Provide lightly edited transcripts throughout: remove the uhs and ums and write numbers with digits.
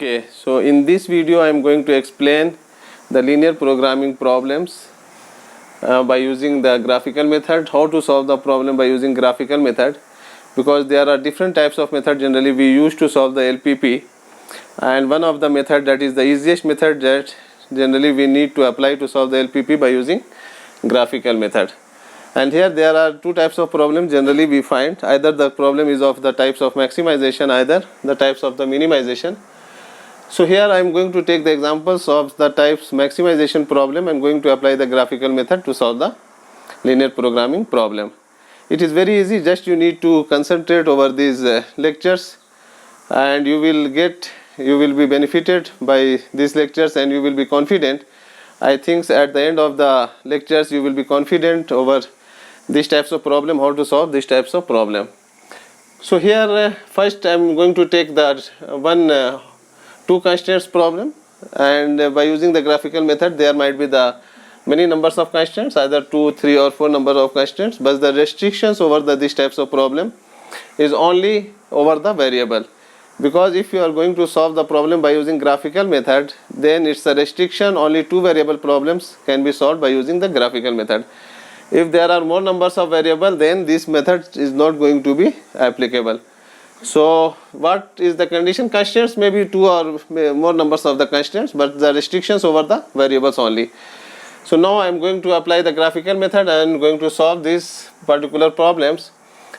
Okay, so in this video I am going to explain the linear programming problems by using the graphical method, how to solve the problem by using graphical method, because there are different types of method generally we use to solve the LPP, and one of the method that is the easiest method that generally we need to apply to solve the LPP by using graphical method. And here there are two types of problem generally we find, either the problem is of the types of maximization, either the types of the minimization. So here I am going to take the examples of the types maximization problem and going to apply the graphical method to solve the linear programming problem. It is very easy, just you need to concentrate over these lectures, and you will be benefited by these lectures, and you will be confident. I think at the end of the lectures you will be confident over these types of problem, how to solve these types of problem. So here first I am going to take the two constraints problem, and by using the graphical method there might be the many numbers of constraints, either 2, 3 or 4 number of constraints, but the restrictions over these types of problem is only over the variable, because if you are going to solve the problem by using graphical method, then it's a restriction, only 2 variable problems can be solved by using the graphical method. If there are more numbers of variable, then this method is not going to be applicable. So what is the condition? Constraints may be 2 or more numbers of the constraints, but the restrictions over the variables only. So now I am going to apply the graphical method and going to solve these particular problems,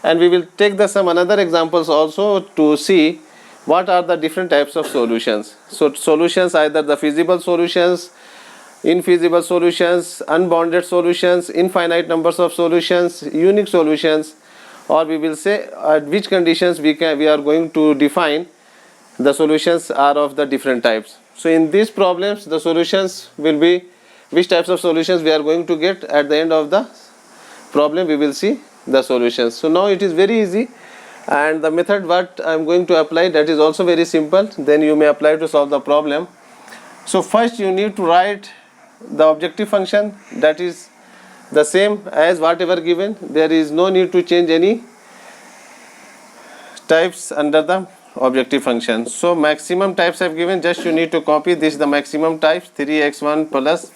and we will take some another examples also to see what are the different types of solutions. So solutions, either the feasible solutions, infeasible solutions, unbounded solutions, infinite numbers of solutions, unique solutions, or we will say at which conditions we are going to define the solutions are of the different types. So in these problems the solutions will be which types of solutions we are going to get. At the end of the problem we will see the solutions. So now it is very easy, and the method what I am going to apply, that is also very simple, then you may apply to solve the problem. So first you need to write the objective function, that is the same as whatever given. There is no need to change any types under the objective function. So maximum types I have given, just you need to copy this, the maximum types 3x1 plus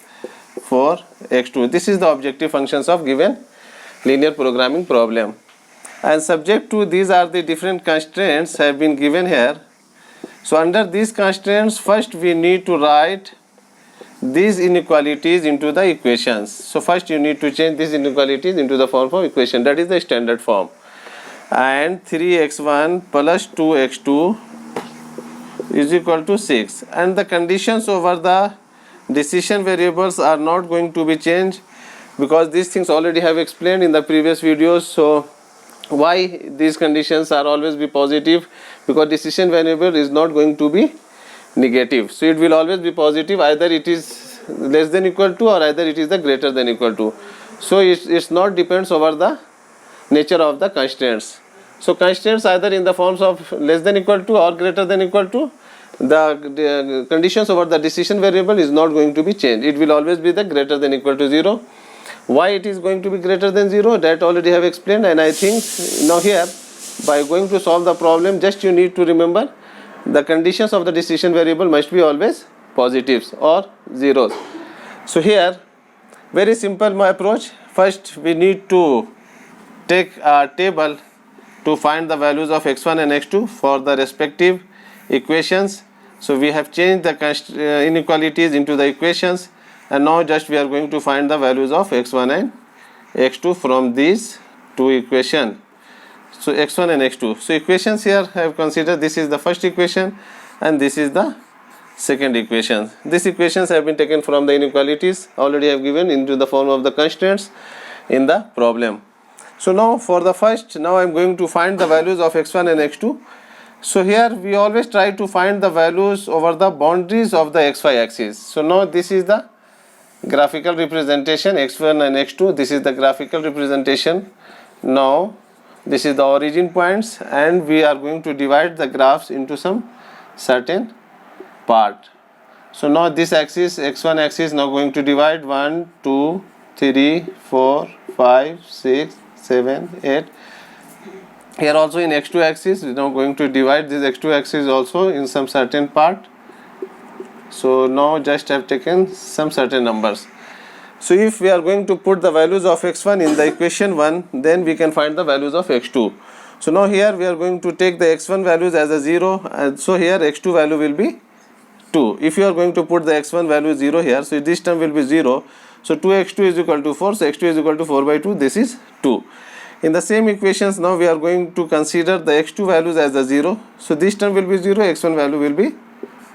4x2. This is the objective functions of given linear programming problem, and subject to these are the different constraints have been given here. So under these constraints first we need to write these inequalities into the equations. So first you need to change these inequalities into the form of equation, that is the standard form. And 3x1 plus 2x2 is equal to 6, and the conditions over the decision variables are not going to be changed, because these things already have explained in the previous videos. So why these conditions are always be positive? Because decision variable is not going to be negative, so it will always be positive, either it is less than equal to or either it is the greater than equal to. So it's not depends over the nature of the constraints. So constraints either in the forms of less than equal to or greater than equal to, the conditions over the decision variable is not going to be changed, it will always be the greater than equal to 0. Why it is going to be greater than 0, that already have explained, and I think now here by going to solve the problem, just you need to remember the conditions of the decision variable must be always positives or zeros. So here very simple my approach. First we need to take a table to find the values of x1 and x2 for the respective equations. So we have changed the inequalities into the equations, and now just we are going to find the values of x1 and x2 from these two equations. So x1 and x2. So equations here I have considered, this is the first equation and this is the second equation. These equations have been taken from the inequalities already have given into the form of the constraints in the problem. So now for the first, now I am going to find the values of x1 and x2. So here we always try to find the values over the boundaries of the xy axis. So now this is the graphical representation, x1 and x2, this is the graphical representation. Now this is the origin points, and we are going to divide the graphs into some certain part. So now this axis, x1 axis, now going to divide 1, 2, 3, 4, 5, 6, 7, 8. Here also in x2 axis we are now going to divide this x2 axis also in some certain part. So now just have taken some certain numbers. So if we are going to put the values of x1 in the equation 1, then we can find the values of x2. So now here we are going to take the x1 values as a 0, and so here x2 value will be 2. If you are going to put the x1 value 0 here, so this term will be 0. So 2x2 is equal to 4, so x2 is equal to 4 by 2, this is 2. In the same equations, now we are going to consider the x2 values as a 0. So this term will be 0, x1 value will be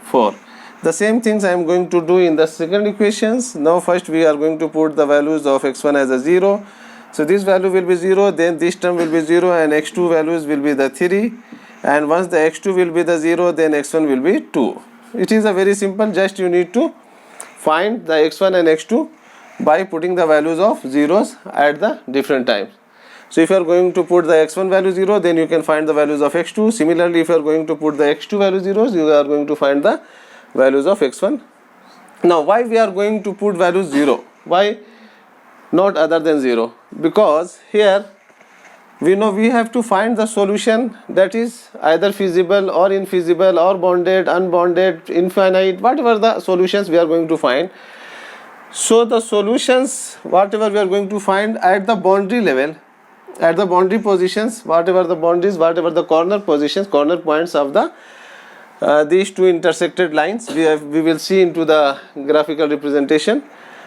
4. The same things I am going to do in the second equations. Now first we are going to put the values of x1 as a 0. So this value will be 0, then this term will be 0, and x2 values will be the 3. And once the x2 will be the 0, then x1 will be 2. It is a very simple, just you need to find the x1 and x2 by putting the values of zeros at the different times. So if you are going to put the x1 value 0, then you can find the values of x2. Similarly, if you are going to put the x2 value zeros, you are going to find the values of x1. Now why we are going to put values 0? Why not other than 0? Because here we know we have to find the solution that is either feasible or infeasible or bounded, unbounded, infinite, whatever the solutions we are going to find. So the solutions, whatever we are going to find at the boundary level, at the boundary positions, whatever the boundaries, whatever the corner positions, corner points of the these two intersected lines, we will see into the graphical representation,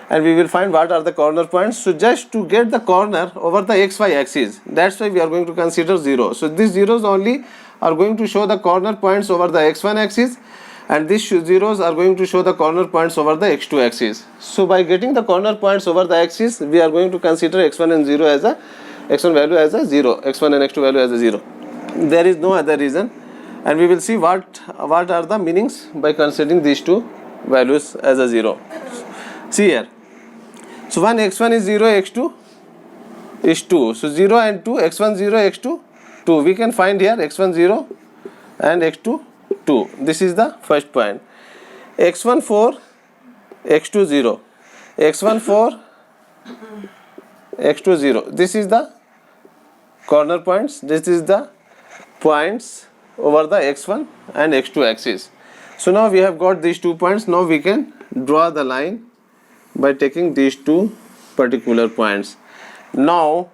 and we will find what are the corner points. So just to get the corner over the xy axis, that's why we are going to consider 0. So these zeros only are going to show the corner points over the x1 axis, and these zeros are going to show the corner points over the x2 axis. So by getting the corner points over the axis, we are going to consider x1 and 0 as a x1 value as a 0, x1 and x2 value as a 0. There is no other reason, and we will see what are the meanings by considering these two values as a 0. See here. So when x1 is 0, x2 is 2. So 0 and 2, x1 0, x2 2. We can find here x1 0 and x2 2. This is the first point. x1 4, x2 0. x1 4, x2 0. This is the corner points. This is the points over the x1 and x2 axis. So now we have got these 2 points. Now we can draw the line by taking these 2 particular points. Now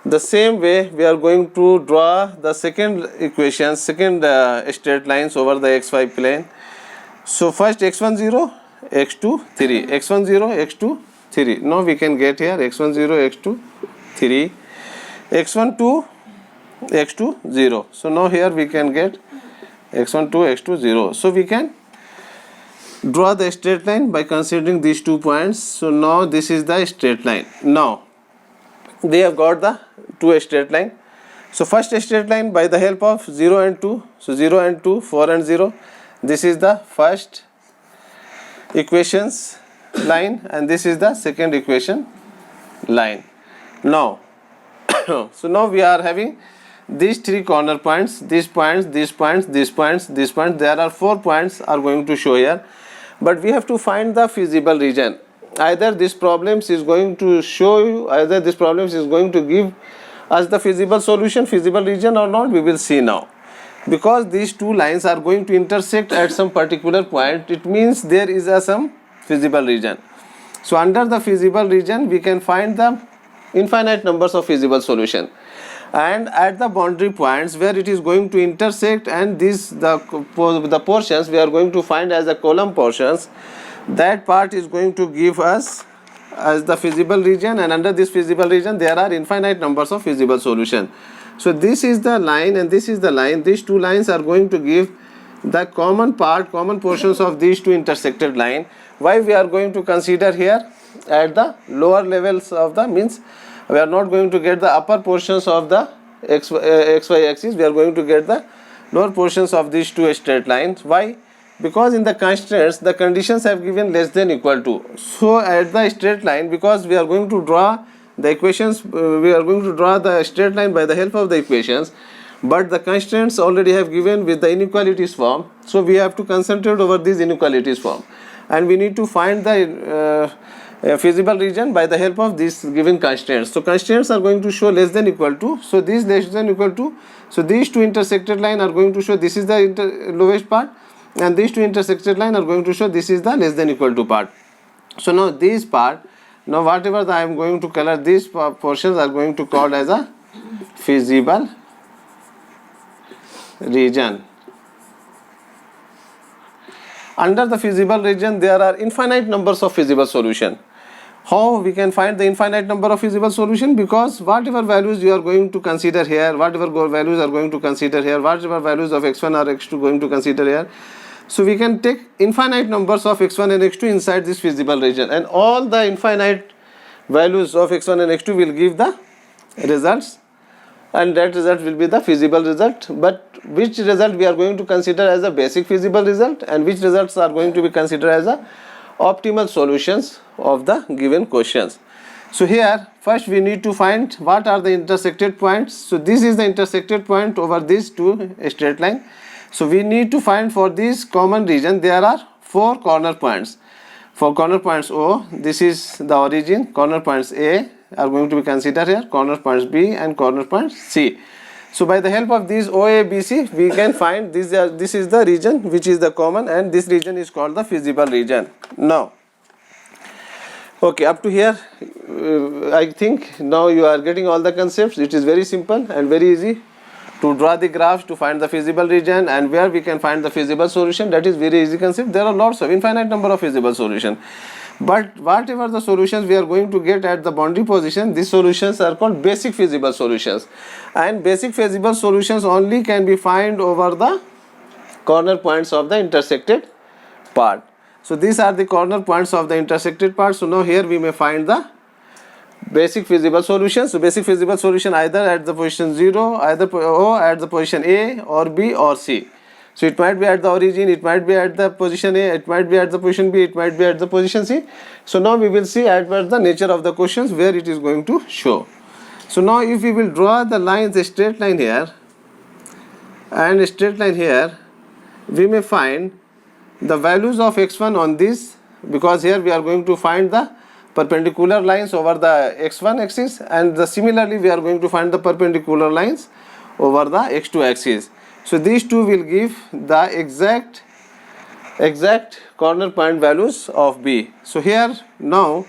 the same way we are going to draw the second equation, second straight lines over the xy plane. So first x1 0, x2 3, x1 0, x2 3. Now we can get here x1 0, x2 3, x1 2, x2 0. So now here we can get x1 2, x2 0. So we can draw the straight line by considering these 2 points. So now this is the straight line. Now they have got the 2 straight line. So first straight line by the help of 0 and 2. So 0 and 2, 4 and 0. This is the first equations line, and this is the second equation line. Now so now we are having these 3 corner points, these points, these points, these points, these points. There are 4 points are going to show here, but we have to find the feasible region. Either this problems is going to show you, either this problems is going to give us the feasible solution, feasible region or not, we will see now. Because these 2 lines are going to intersect at some particular point, it means there is some feasible region. So under the feasible region we can find the infinite numbers of feasible solution, and at the boundary points where it is going to intersect, and the portions we are going to find as the column portions, that part is going to give us as the feasible region, and under this feasible region there are infinite numbers of feasible solution. So this is the line and this is the line. These 2 lines are going to give the common portions of these 2 intersected line. Why we are going to consider here at the lower levels of the, means we are not going to get the upper portions of the xy axis, we are going to get the lower portions of these 2 straight lines. Why? Because in the constraints the conditions have given less than equal to. So at the straight line, because we are going to draw the equations, we are going to draw the straight line by the help of the equations, but the constraints already have given with the inequalities form. So we have to concentrate over these inequalities form, and we need to find the feasible region by the help of these given constraints. So constraints are going to show less than equal to. So these less than equal to. So these 2 intersected line are going to show this is the lowest part, and these two intersected lines are going to show this is the less than equal to part. So now this part, now whatever I am going to color, these portions are going to called as a feasible region. Under the feasible region there are infinite numbers of feasible solution. How we can find the infinite number of feasible solution? Because whatever values you are going to consider here, whatever values are going to consider here, whatever values of x1 or x2 going to consider here, so we can take infinite numbers of x1 and x2 inside this feasible region, and all the infinite values of x1 and x2 will give the results, and that result will be the feasible result. But which result we are going to consider as a basic feasible result, and which results are going to be considered as a optimal solutions of the given questions. So here first we need to find what are the intersected points. So this is the intersected point over these two straight line. So we need to find for this common region there are 4 corner points. For corner points O, this is the origin. Corner points A are going to be considered here, corner points B and corner points C. So by the help of these OA, BC, we can find this is the region which is the common, and this region is called the feasible region. Now, okay, up to here, I think now you are getting all the concepts. It is very simple and very easy to draw the graphs to find the feasible region and where we can find the feasible solution. That is very easy concept. There are lots of infinite number of feasible solutions. But whatever the solutions we are going to get at the boundary position, these solutions are called basic feasible solutions, and basic feasible solutions only can be found over the corner points of the intersected part. So these are the corner points of the intersected part. So now here we may find the basic feasible solutions. So basic feasible solution either at the position 0, either O at the position A or B or C. So it might be at the origin, it might be at the position A, it might be at the position B, it might be at the position C. So now we will see at what the nature of the questions where it is going to show. So now if we will draw the lines, a straight line here and a straight line here, we may find the values of x1 on this, because here we are going to find the perpendicular lines over the x1 axis, and similarly we are going to find the perpendicular lines over the x2 axis. So these two will give the exact corner point values of B. So here now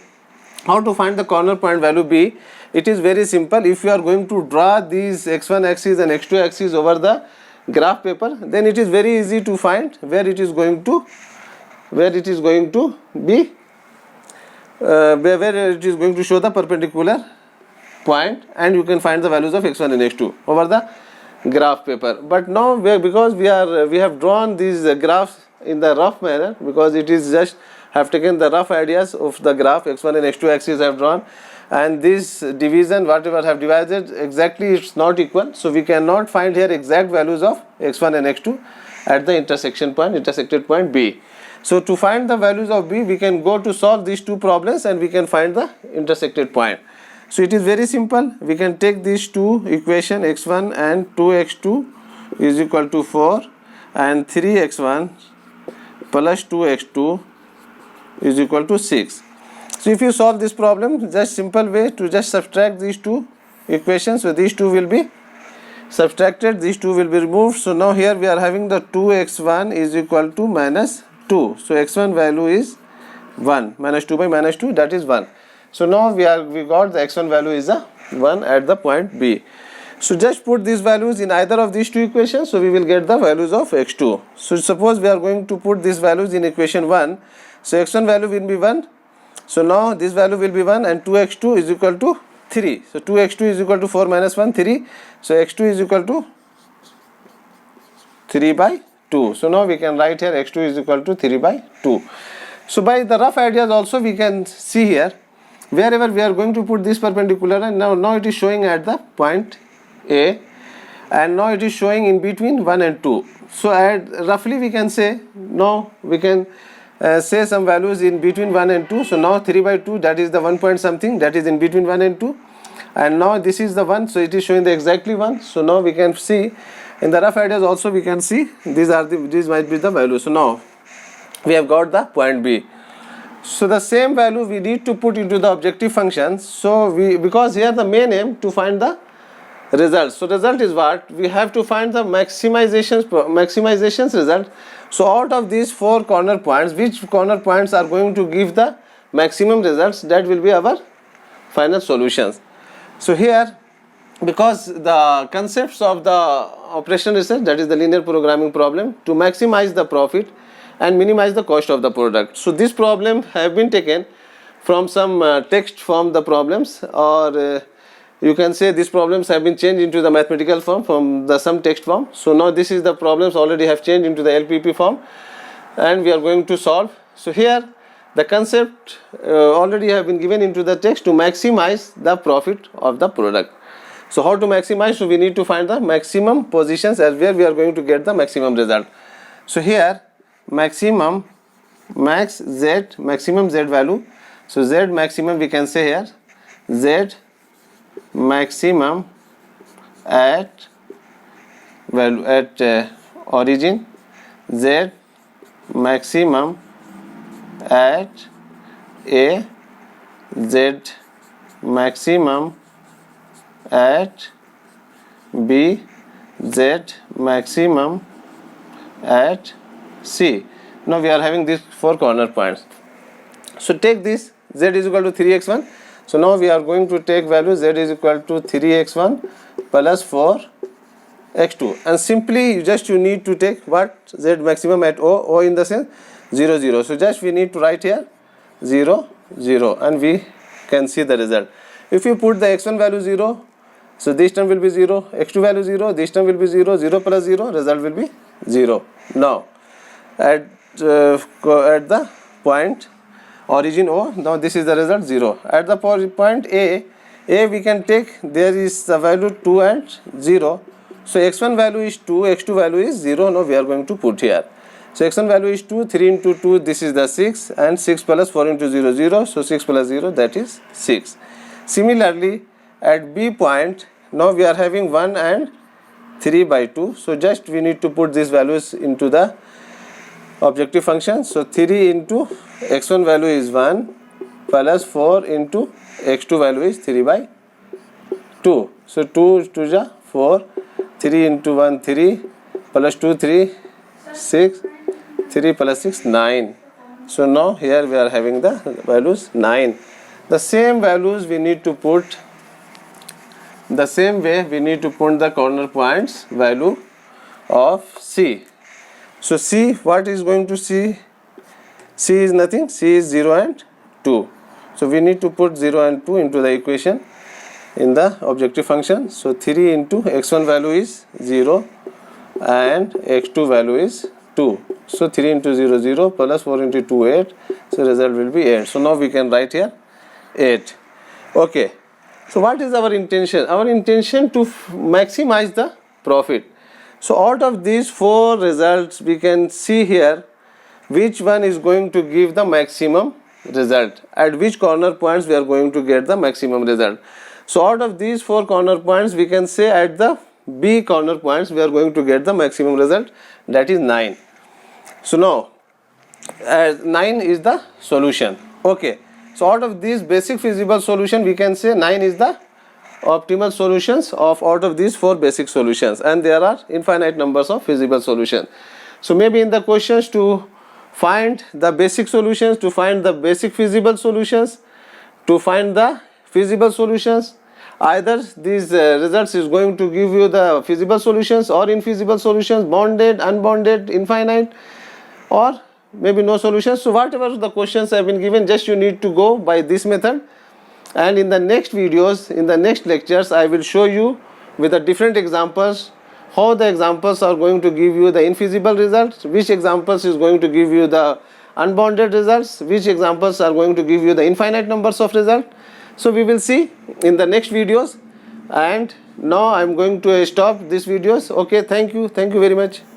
how to find the corner point value B? It is very simple. If you are going to draw these x1 axis and x2 axis over the graph paper, then it is very easy to find where it is going to be where it is going to show the perpendicular point, and you can find the values of x1 and x2 over the graph paper. But now because we have drawn these graphs in the rough manner, because it is just have taken the rough ideas of the graph, x1 and x2 axis have drawn, and this division whatever have divided exactly it's not equal, so we cannot find here exact values of x1 and x2 at the intersected point B. So to find the values of B, we can go to solve these two problems and we can find the intersected point. So it is very simple. We can take these two equation, x1 and 2x2 is equal to 4 and 3x1 plus 2x2 is equal to 6. So if you solve this problem, just simple way to just subtract these two equations. So these two will be subtracted, these two will be removed. So now here we are having the 2x1 is equal to minus 2. So x1 value is 1, minus 2 by minus 2, that is 1. So now we got the x1 value is a 1 at the point B. So just put these values in either of these two equations, so we will get the values of x2. So suppose we are going to put these values in equation 1. So x1 value will be 1. So now this value will be 1 and 2x2 is equal to 3. So 2x2 is equal to 4 minus 1, 3. So x2 is equal to 3 by 2. So now we can write here x2 is equal to 3 by 2. So by the rough ideas also we can see here wherever we are going to put this perpendicular line. Now it is showing at the point A, and now it is showing in between 1 and 2. So roughly we can say, now we can say some values in between 1 and 2. So now 3 by 2, that is the 1 point something, that is in between 1 and 2, and now this is the 1, so it is showing the exactly 1. So now we can see in the rough ideas also we can see these might be the values. So now we have got the point B. So the same value we need to put into the objective function. So because here the main aim to find the result. So result is what? We have to find the maximizations result. So out of these 4 corner points, which corner points are going to give the maximum results, that will be our final solutions. So here, because the concepts of the operation research, that is the linear programming problem, to maximize the profit and minimize the cost of the product. So this problem have been taken from some text from the problems, or you can say these problems have been changed into the mathematical form from the some text form. So now this is the problems already have changed into the LPP form, and we are going to solve. So here the concept already have been given into the text to maximize the profit of the product. So how to maximize? So we need to find the maximum positions as where we are going to get the maximum result. So here maximum maximum z value. So z maximum we can say here z maximum at value at origin, z maximum at A, z maximum at B, z maximum at C. Now we are having these 4 corner points. So take this z is equal to 3x1. So now we are going to take value z is equal to 3x1 plus 4x2, and simply you need to take what z maximum at O in the sense 0 0. So just we need to write here 0 0, and we can see the result. If you put the x1 value 0, so this term will be 0, x2 value 0, this term will be 0, 0 plus 0, result will be 0. Now at the point origin O, now this is the result 0. At the point A we can take, there is the value 2 and 0. So x1 value is 2, x2 value is 0. Now we are going to put here. So x1 value is 2, 3 into 2, this is the 6, and 6 plus 4 into 0, 0. So 6 plus 0, that is 6. Similarly, at B point, now we are having 1 and 3 by 2. So just we need to put these values into the objective function. So 3 into x1 value is 1 plus 4 into x2 value is 3 by 2. So 2 to the 4, 3 into 1 3 plus 2 3 6, 3 plus 6 9. So now here we are having the values 9. The same values we need to put, the same way we need to put the corner points value of C. So C, what is going to C? C is nothing, C is 0 and 2. So we need to put 0 and 2 into the equation in the objective function. So 3 into x1 value is 0 and x2 value is 2. So 3 into 0 0 plus 4 into 2 8. So result will be 8. So now we can write here 8. Okay. So what is our intention? Our intention to maximize the profit. So out of these 4 results, we can see here which one is going to give the maximum result. At which corner points we are going to get the maximum result. So out of these 4 corner points, we can say at the B corner points we are going to get the maximum result, that is 9. So now 9 is the solution. Okay. So out of these basic feasible solution, we can say 9 is the optimal solutions of out of these 4 basic solutions, and there are infinite numbers of feasible solutions. So maybe in the questions to find the basic solutions, to find the basic feasible solutions, to find the feasible solutions, either these results is going to give you the feasible solutions or infeasible solutions, bounded, unbounded, infinite, or maybe no solutions. So whatever the questions have been given, just you need to go by this method. And in the next videos, in the next lectures, I will show you with the different examples how the examples are going to give you the infeasible results, which examples is going to give you the unbounded results, which examples are going to give you the infinite numbers of results. So we will see in the next videos, and now I am going to stop these videos. Okay, thank you very much.